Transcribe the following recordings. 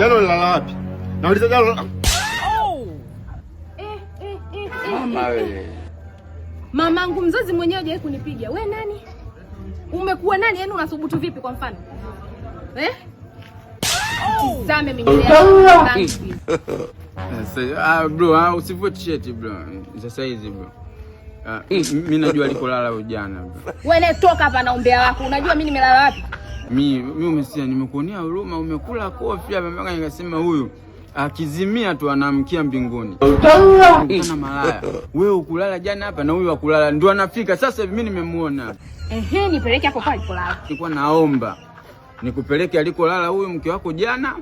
Jana ulilala wapi? Nauliza jana. Mama wewe. Mamangu mzazi mwenyewe hajawahi kunipiga. Wewe nani? Umekuwa nani? Yaani unathubutu vipi kwa mfano? Tizame mimi. Bro, usivue t-shirt bro. Sasa hizi bro. Mimi najua alikolala jana bro. Wewe toka hapa na umbea wako. Unajua mimi nimelala wapi? Mimi umesikia nimekuonea huruma, umekula kofi hapa mpaka nikasema huyu akizimia tu anaamkia mbinguni. Kana malaya. Wewe ukulala jana hapa na huyu akulala ndio anafika. Sasa mimi nimemuona. Nipeleke hapo pale alikolala. Nilikuwa naomba nikupeleke alikolala huyu mke wako jana.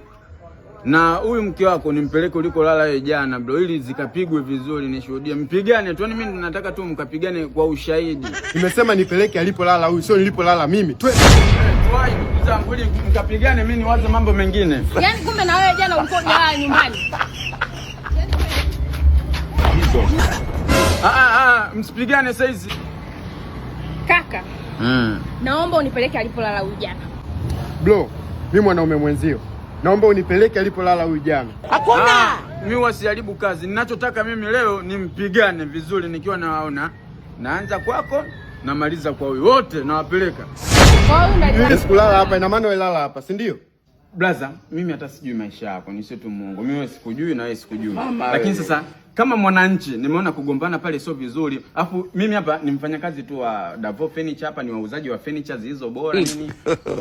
Na huyu mke wako nimpeleke ulikolala yeye jana bro, ili zikapigwe vizuri nishuhudie. Mpigane tu, mimi nataka tu mkapigane kwa ushahidi. Nimesema nipeleke alipolala huyu, sio nilipolala mimi. Twai zangu ili mkapigane, mimi niwaze mambo mengine. Yaani kumbe na wewe jana ulikuwa unalala nyumbani. Msipigane sasa hizi. Kaka. Naomba unipeleke alipolala huyu jana. Bro, mimi mwanaume mwenzio. Naomba unipeleke alipolala huyu jana. Hakuna. Mimi wasiharibu kazi. Ninachotaka mimi leo ni mpigane vizuri nikiwa nawaona. Naanza kwako, namaliza kwa huyu. Wote nawapeleka. Mimi sikulala hapa, ina maana wewe lala hapa, si ndio? Brother, mimi hata sijui maisha yako, ni sio tu Mungu. Mimi sikujui na wewe sikujui. Lakini sasa kama mwananchi nimeona kugombana pale sio vizuri. Alafu mimi hapa ni mfanyakazi tu wa Davo Furniture, hapa ni wauzaji wa furniture hizo bora nini.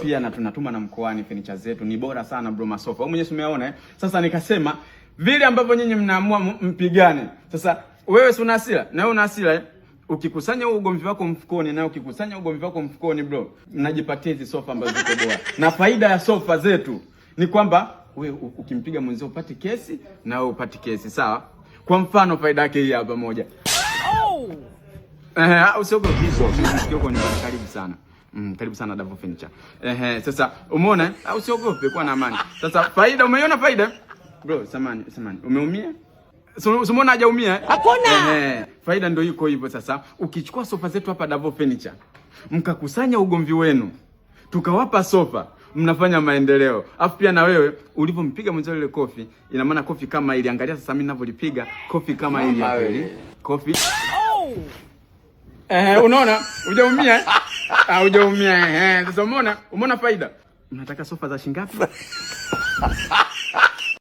Pia na tunatuma na mkoani furniture zetu ni bora sana bro, masofa. Wewe mwenyewe umeona Sasa nikasema vile ambavyo nyinyi mnaamua mpigane. Sasa wewe si una hasira na wewe una hasira Ukikusanya ugomvi wako mfukoni na ukikusanya ugomvi wako mfukoni bro, mnajipatia hizo sofa ambazo ziko bora. Na faida ya sofa zetu ni kwamba wewe ukimpiga mwenzio upate kesi na wewe upate kesi, sawa? Kwa mfano faida yake hii hapa moja. Usiogope hizo. Sikio ni karibu sana. Karibu sana Davo Furniture. Sasa umeona? Usiogope, kuwa na amani. Sasa faida, umeiona faida? Bro, samani. Umeumia? Umeona hajaumia? Hakuna. Faida ndio iko hivyo sasa. Ukichukua sofa zetu hapa Davo Furniture, mkakusanya ugomvi wenu, tukawapa sofa, mnafanya maendeleo. Afu pia na wewe ulipompiga mwenzio ile kofi, ina maana kofi kama ile, angalia sasa mimi ninavyolipiga kofi kama ile ya kweli. Kofi. Unaona? Hujaumia? Hujaumia. Sasa umeona faida? Unataka sofa za shilingi ngapi?